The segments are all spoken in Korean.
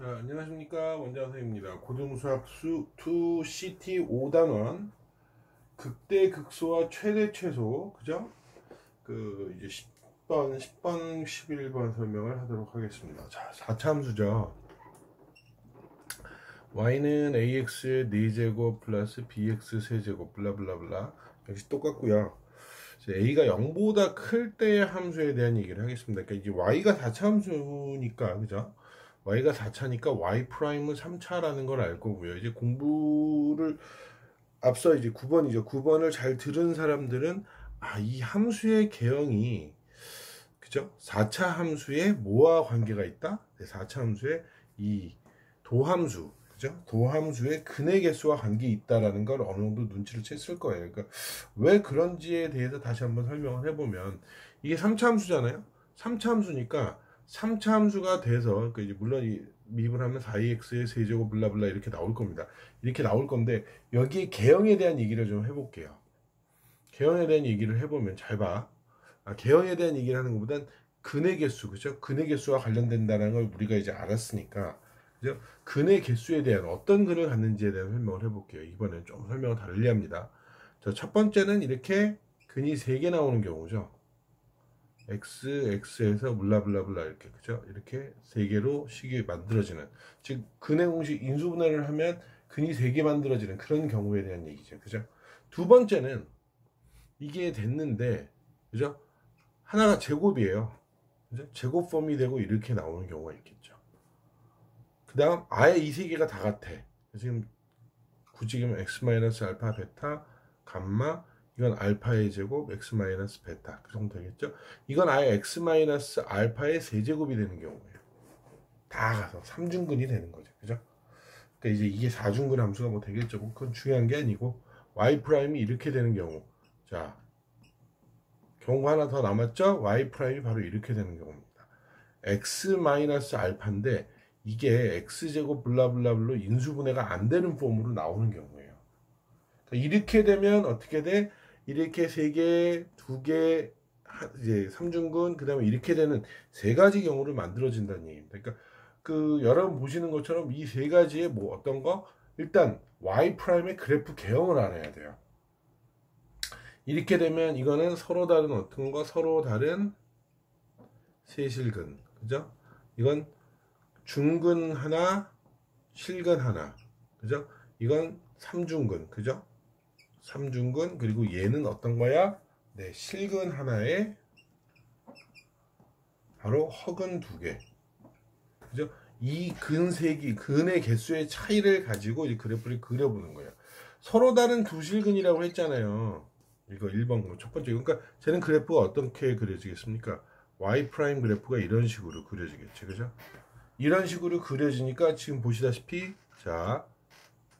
자, 안녕하십니까. 원장 선생님입니다. 고등수학 수2 CT 5단원 극대 극소와 최대 최소, 그죠? 이제 10번, 11번 설명을 하도록 하겠습니다. 자, 4차 함수죠. y는 ax의 4제곱 플러스 bx 세제곱 블라블라블라 역시 똑같고요. a가 0보다 클 때의 함수에 대한 얘기를 하겠습니다. 그러니까 이제 y가 4차 함수니까, 그죠? y가 4차니까 y 프라임은 3차라는 걸 알 거고요. 이제 공부를 앞서 이제 9번이죠. 9번을 잘 들은 사람들은 이 함수의 개형이, 그죠? 4차 함수에 뭐와 관계가 있다? 4차 함수에 이 도함수, 그죠? 도함수의 근의 개수와 관계 있다라는 걸 어느 정도 눈치를 챘을 거예요. 그러니까 왜 그런지에 대해서 다시 한번 설명을 해보면, 이게 3차 함수잖아요. 3차 함수니까 3차 함수가 돼서, 그러니까 이제 물론 이 미분을 하면 4x의 세제곱 블라블라 이렇게 나올 겁니다. 이렇게 나올 건데, 여기 개형에 대한 얘기를 좀 해볼게요. 개형에 대한 얘기를 해보면, 잘 봐. 개형에 대한 얘기를 하는 것보단 근의 개수, 그죠? 근의 개수와 관련된다는 걸 우리가 이제 알았으니까, 그죠? 근의 개수에 대한 어떤 근을 갖는지에 대한 설명을 해볼게요. 이번엔 좀 설명을 달리 합니다. 자, 첫 번째는 이렇게 근이 3개 나오는 경우죠. x에서 블라블라블라 이렇게, 그죠? 이렇게 3개로 식이 만들어지는, 즉 근의 공식 인수분해를 하면 근이 3개 만들어지는 그런 경우에 대한 얘기죠. 그죠? 두 번째는 이게 됐는데, 그죠? 하나가 제곱이에요. 그죠? 제곱 폼이 되고 이렇게 나오는 경우가 있겠죠. 그 다음 아예 이 3개가 다 같아. 지금 굳이 x-알파 베타 감마, 이건 알파의 제곱 x 마이너스 베타, 그 정도 되겠죠. 이건 아예 x 마이너스 알파의 세제곱이 되는 경우예요. 다 가서 3중근이 되는 거죠. 그죠? 그러니까 이제 이게 4중근 함수가 뭐 되겠죠. 그건 중요한 게 아니고, y 프라임이 이렇게 되는 경우, 자, 경우 하나 더 남았죠. y 프라임이 바로 이렇게 되는 경우입니다. x 마이너스 알파인데 이게 x제곱 블라블라블로 인수분해가 안 되는 폼으로 나오는 경우예요. 그러니까 이렇게 되면 어떻게 돼? 이렇게 3개, 2개, 이제 3중근, 그 다음에 이렇게 되는 3가지 경우를 만들어진다는 얘기입니다. 그러니까 여러분 보시는 것처럼 이 3가지의 뭐 어떤 거, 일단 y 프라임의 그래프 개형을 알아야 돼요. 이렇게 되면 이거는 서로 다른 어떤 거, 서로 다른 세실근, 그죠? 이건 중근 하나, 실근 하나, 그죠? 이건 3중근, 그죠? 3중근, 그리고 얘는 어떤 거야? 네, 실근 하나에 바로 허근 2개, 그죠? 이 근 3개, 근의 개수의 차이를 가지고 이 그래프를 그려보는 거예요. 서로 다른 두 실근이라고 했잖아요. 이거 1번 첫 번째. 그러니까 쟤는 그래프가 어떻게 그려지겠습니까? y 프라임 그래프가 이런 식으로 그려지겠죠, 그죠? 이런 식으로 그려지니까 지금 보시다시피, 자,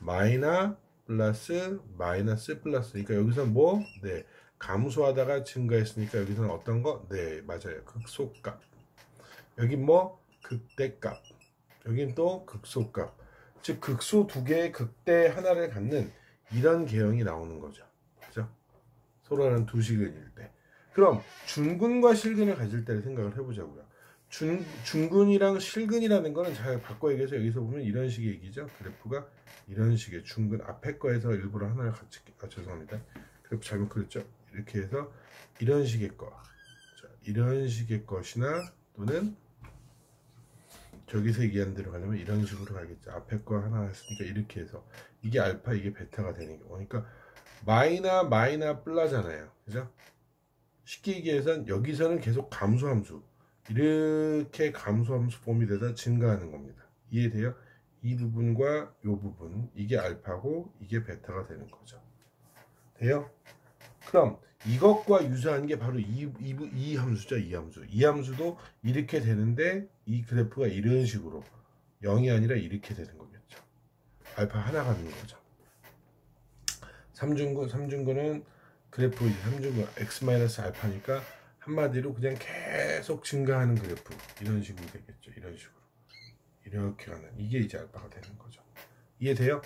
마이너 플러스 마이너스 플러스, 그러니까 여기서 뭐, 네, 감소하다가 증가했으니까 여기서는 어떤 거? 네, 맞아요, 극소값. 여기 뭐 극대값, 여긴 또 극소값. 즉 극소 2개의 극대 하나를 갖는 이런 개형이 나오는 거죠. 그죠? 서로 다른 두 실근일 때. 그럼 중근과 실근을 가질 때를 생각을 해보자고요. 중근이랑 실근이라는 거는 잘 바꿔 얘기해서 여기서 보면 이런 식의 얘기죠. 그래프가 이런 식의 중근, 앞에 거에서 일부러 하나를 같이, 죄송합니다. 그래프 잘못 그렸죠. 이렇게 해서 이런 식의 거, 자, 이런 식의 것이나 또는 저기서 얘기한 대로 가려면 이런 식으로 가겠죠. 앞에 거 하나 했으니까 이렇게 해서 이게 알파, 이게 베타가 되는 경우. 그러니까 마이너 플라잖아요. 그죠? 쉽게 얘기해서 여기서는 계속 감소함수, 이렇게 감소함수 폼이 돼서 증가하는 겁니다. 이해돼요? 이 부분과 이 부분, 이게 알파고 이게 베타가 되는 거죠. 돼요? 그럼 이것과 유사한 게 바로 이 함수죠. 이 함수. 이 함수도 이렇게 되는데 이 그래프가 이런 식으로 0이 아니라 이렇게 되는 거겠죠. 알파 하나가 되는 거죠. 3중근은 그래프 3중근 x-알파니까 한마디로 그냥 계속 증가하는 그래프, 이런 식으로 되겠죠. 이런 식으로 이렇게 가는, 이게 이제 알파가 되는 거죠. 이해돼요?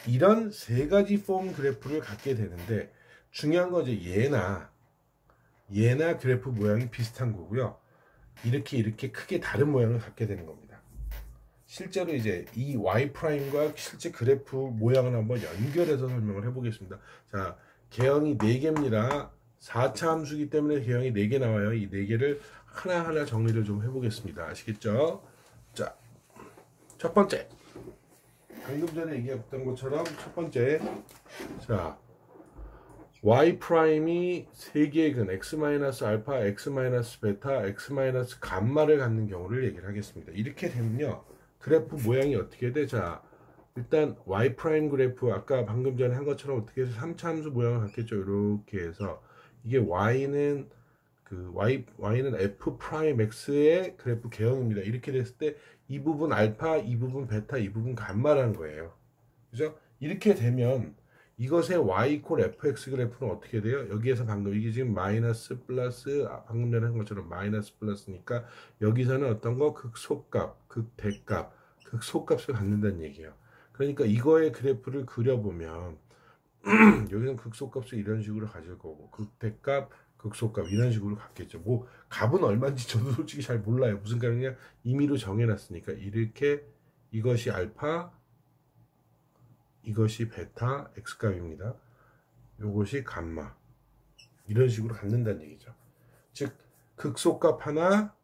이런 3가지 폼 그래프를 갖게 되는데, 중요한 건 이제 얘나 그래프 모양이 비슷한 거고요. 이렇게 크게 다른 모양을 갖게 되는 겁니다. 실제로 이제 이 y 프라임과 실제 그래프 모양을 한번 연결해서 설명을 해보겠습니다. 자, 개형이 4개입니다. 4차 함수이기 때문에 개형이 4개 나와요. 이 4개를 하나하나 정리를 좀 해보겠습니다. 아시겠죠? 자, 첫 번째. 방금 전에 얘기했던 것처럼 첫 번째. 자, y 프라임이 3개의 근 x-알파, x-베타, x-감마를 갖는 경우를 얘기를 하겠습니다. 이렇게 되면요. 그래프 모양이 어떻게 돼? 자, 일단 y 프라임 그래프 아까 방금 전에 한 것처럼 어떻게 해서 3차 함수 모양을 갖겠죠. 이렇게 해서 이게 y는 y는 f 프라임 x의 그래프 개형입니다. 이렇게 됐을 때 이 부분 알파, 이 부분 베타, 이 부분 감마라는 거예요. 그죠? 이렇게 되면 이것의 y 이퀄 fx 그래프는 어떻게 돼요? 여기에서 방금 이게 지금 마이너스 플러스 방금 전에 한 것처럼 마이너스 플러스니까 여기서는 어떤 거 극소값, 극대값, 극소값을 갖는다는 얘기예요. 그러니까 이거의 그래프를 그려보면 여기는 극소값을 이런 식으로 가질 거고 극대값, 극소값 이런 식으로 갖겠죠. 뭐 값은 얼마인지 저도 솔직히 잘 몰라요. 무슨 값이냐 임의로 정해놨으니까 이렇게 이것이 알파, 이것이 베타 x값입니다. 요것이 감마 이런 식으로 갖는다는 얘기죠. 즉 극소값 하나,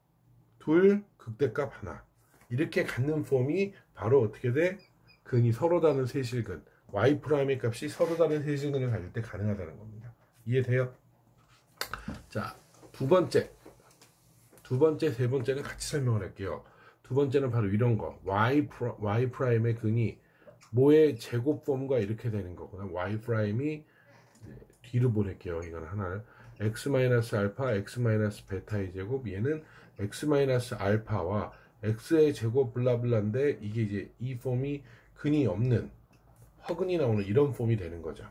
둘, 극대값 하나 이렇게 갖는 폼이 바로 어떻게 돼? 근이 서로 다른 세실근 y 프라임의 값이 서로 다른 세실근을 가질 때 가능하다는 겁니다. 이해돼요? 자, 두 번째, 세 번째는 같이 설명을 할게요. 두 번째는 바로 이런 거 y 프라임의 근이 뭐의 제곱폼과 이렇게 되는 거구나. y 프라임이 뒤로 보낼게요. 이건 하나를 x-알파, x-베타의 제곱 얘는 x-알파와 x의 제곱 블라블라인데 이게 이제 이 폼이 근이 없는 허근이 나오는 이런 폼이 되는 거죠.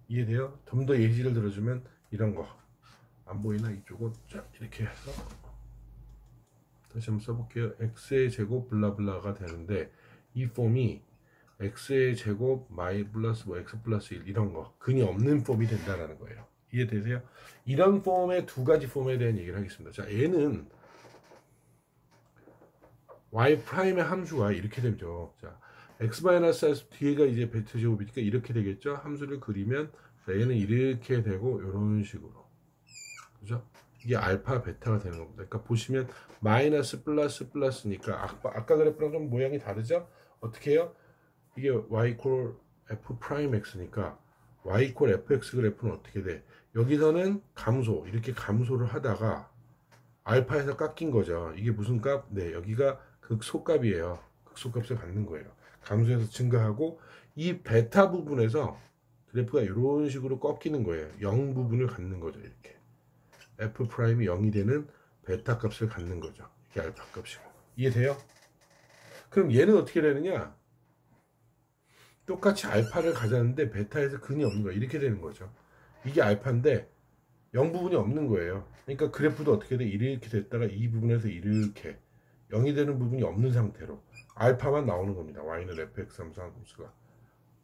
이해돼요? 좀 더 예시를 들어주면 이런 거 안 보이나 이쪽은 자 이렇게 해서 다시 한번 써볼게요. x의 제곱 블라블라가 되는데 이 폼이 x의 제곱 마이 플러스 뭐 x 플러스 1 이런 거 근이 없는 폼이 된다는 거예요. 이해되세요? 이런 폼의 두 가지 폼에 대한 얘기를 하겠습니다. 자, 얘는 y 프라임의 함수가 이렇게 되죠. 자, x-r 뒤에가 이제 베타 제곱이니까 이렇게 되겠죠. 함수를 그리면 자, 얘는 이렇게 되고 이런 식으로 그죠? 이게 알파 베타가 되는 겁니다. 그러니까 보시면 마이너스 플러스 플러스니까 아까 그래프랑 좀 모양이 다르죠? 어떻게 해요? 이게 y 이퀄 f 프라임 x니까 y 이퀄 fx 그래프는 어떻게 돼? 여기서는 감소 이렇게 감소를 하다가 알파에서 깎인 거죠. 이게 무슨 값? 네, 여기가 극소값이에요. 극소값을 갖는 거예요. 감소해서 증가하고 이 베타 부분에서 그래프가 이런 식으로 꺾이는 거예요. 0 부분을 갖는 거죠. 이렇게 f 프라임이 0이 되는 베타 값을 갖는 거죠. 이게 알파 값이고 이해돼요? 그럼 얘는 어떻게 되느냐? 똑같이 알파를 가졌는데 베타에서 근이 없는 거예요. 이렇게 되는 거죠. 이게 알파인데 0 부분이 없는 거예요. 그러니까 그래프도 어떻게 돼? 이렇게 됐다가 이 부분에서 이렇게 0이 되는 부분이 없는 상태로 알파만 나오는 겁니다. y는 fx 함수가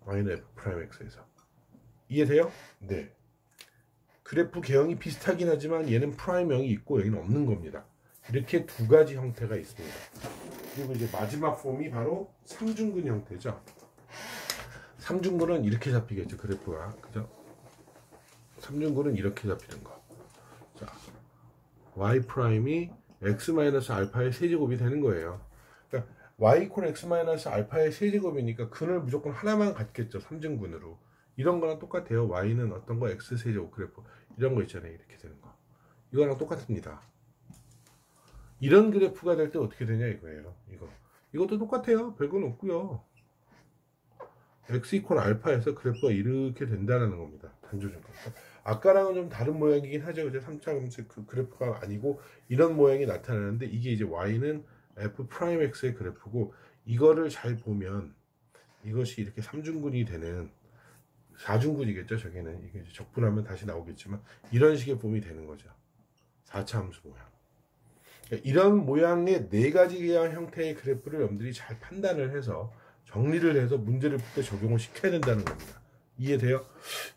y는 f 프라임 x에서 이해돼요? 네. 그래프 개형이 비슷하긴 하지만 얘는 프라임 0이 있고 여기는 없는 겁니다. 이렇게 두 가지 형태가 있습니다. 그리고 이제 마지막 폼이 바로 삼중근 형태죠. 삼중근은 이렇게 잡히겠죠. 그래프가 그죠? 삼중근은 이렇게 잡히는 거. 자, y 프라임이 x-알파의 세제곱이 되는 거예요. 그러니까 y 이퀄 x-알파의 세제곱이니까 근을 무조건 하나만 갖겠죠. 삼중근으로. 이런 거랑 똑같아요. y는 어떤 거 x 세제곱 그래프 이런 거 있잖아요. 이렇게 되는 거. 이거랑 똑같습니다. 이런 그래프가 될 때 어떻게 되냐 이거예요. 이것도 똑같아요. 별건 없고요. x 이퀄 알파에서 그래프가 이렇게 된다는 겁니다. 단조준 값. 아까랑은 좀 다른 모양이긴 하죠. 이제 3차 함수 그 그래프가 아니고 이런 모양이 나타나는데 이게 이제 y는 f 프라임 x의 그래프고 이거를 잘 보면 이것이 이렇게 3중근이 되는 4중근이겠죠. 저게는 이게 이제 적분하면 다시 나오겠지만 이런 식의 폼이 되는 거죠. 4차 함수 모양. 그러니까 이런 모양의 네 가지 형태의 그래프를 여러분들이 잘 판단을 해서 정리를 해서 문제를 풀 때 적용을 시켜야 된다는 겁니다. 이해돼요?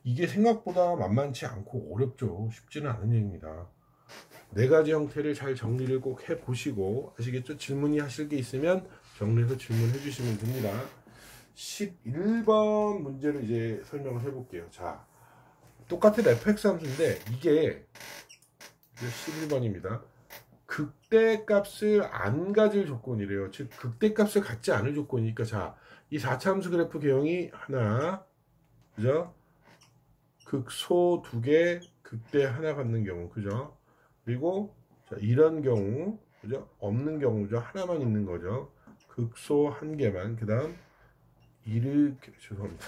이게 생각보다 만만치 않고 어렵죠. 쉽지는 않은 얘기입니다. 네 가지 형태를 잘 정리를 꼭 해보시고 아시겠죠? 질문이 하실 게 있으면 정리해서 질문해 주시면 됩니다. 11번 문제를 이제 설명을 해볼게요. 자, 똑같은 fx 함수인데 이게 11번입니다. 극대값을 안 가질 조건이래요. 즉 극대값을 갖지 않을 조건이니까, 자, 이 4차 함수 그래프 개형이 하나, 그죠? 극소 2개, 극대 하나 갖는 경우, 그죠? 그리고 자, 이런 경우, 그죠? 없는 경우죠. 하나만 있는 거죠. 극소 1개만. 그 다음 이렇게, 죄송합니다.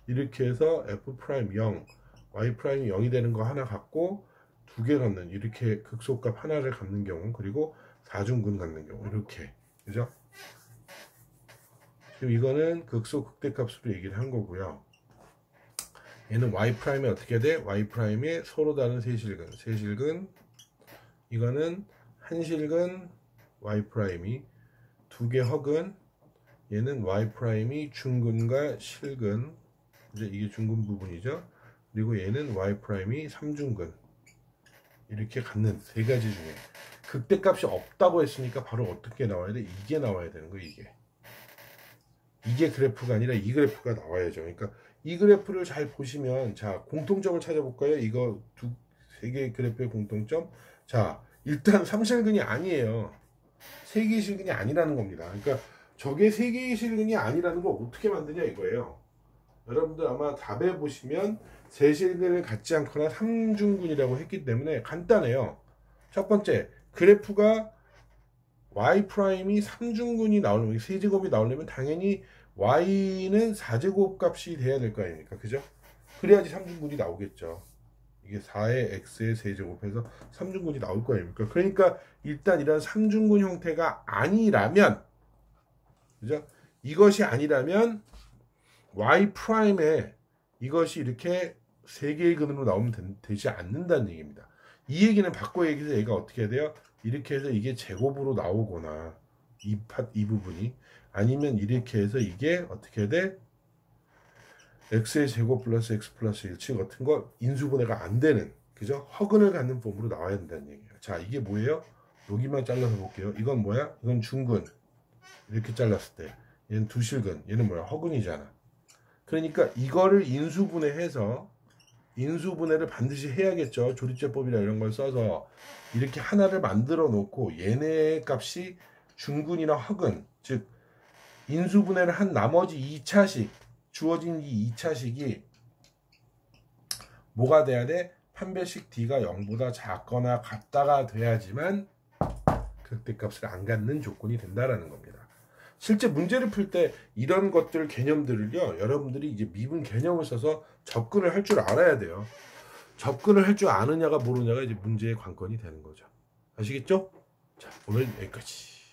이렇게 해서 f'0, y'0이 0이 되는 거 하나 갖고 2개 갖는, 이렇게 극소값 하나를 갖는 경우, 그리고 4중근 갖는 경우, 이렇게, 그죠? 지금 이거는 극소 극대값으로 얘기를 한 거고요. 얘는 y'이 어떻게 돼? y'의 서로 다른 세실근, 세실근. 이거는 한실근 y'이 2개 허근. 얘는 y'이 중근과 실근. 이제 이게 중근 부분이죠. 그리고 얘는 y'이 3중근. 이렇게 갖는 세 가지 중에 극대값이 없다고 했으니까 바로 어떻게 나와야 돼? 이게 나와야 되는 거예요. 이게 그래프가 아니라 이 그래프가 나와야죠. 그러니까 이 그래프를 잘 보시면, 자, 공통점을 찾아볼까요? 이거 세 개의 그래프의 공통점. 자, 일단 3실근이 아니에요. 3개의 실근이 아니라는 겁니다. 그러니까 저게 3개의 실근이 아니라는 걸 어떻게 만드냐 이거예요. 여러분들 아마 답에 보시면 세실근을 갖지 않거나 3중근이라고 했기 때문에 간단해요. 첫 번째, 그래프가 y''이 3중근이 나오려면, 세제곱이 나오려면 당연히 y는 4제곱 값이 돼야 될 거 아닙니까? 그죠? 그래야지 3중근이 나오겠죠. 이게 4의 x의 세제곱해서 3중근이 나올 거 아닙니까? 그러니까 일단 이런 3중근 형태가 아니라면, 그죠? 이것이 아니라면 y''에 이것이 이렇게 3개의 근으로 나오면 되지 않는다는 얘기입니다. 이 얘기는 바꿔 얘기해서 얘가 어떻게 해야 돼요? 이렇게 해서 이게 제곱으로 나오거나, 이 부분이 아니면 이렇게 해서 이게 어떻게 돼? x의 제곱 플러스 x 플러스 1치 같은 거 인수분해가 안 되는, 그죠? 허근을 갖는 폼으로 나와야 된다는 얘기예요. 자, 이게 뭐예요? 여기만 잘라서 볼게요. 이건 뭐야? 이건 중근. 이렇게 잘랐을 때 얘는 두실근. 얘는 뭐야? 허근이잖아. 그러니까 이거를 인수분해해서, 인수분해를 반드시 해야겠죠. 조립제법이나 이런 걸 써서 이렇게 하나를 만들어 놓고 얘네 값이 중근이나 허근, 즉 인수분해를 한 나머지 2차식, 주어진 이 2차식이 뭐가 돼야 돼? 판별식 D가 0보다 작거나 같다가 돼야지만 극대값을 안 갖는 조건이 된다라는 겁니다. 실제 문제를 풀 때 이런 것들, 개념들을요, 여러분들이 이제 미분 개념을 써서 접근을 할 줄 알아야 돼요. 접근을 할 줄 아느냐가 모르냐가 이제 문제의 관건이 되는 거죠. 아시겠죠? 자, 오늘 여기까지.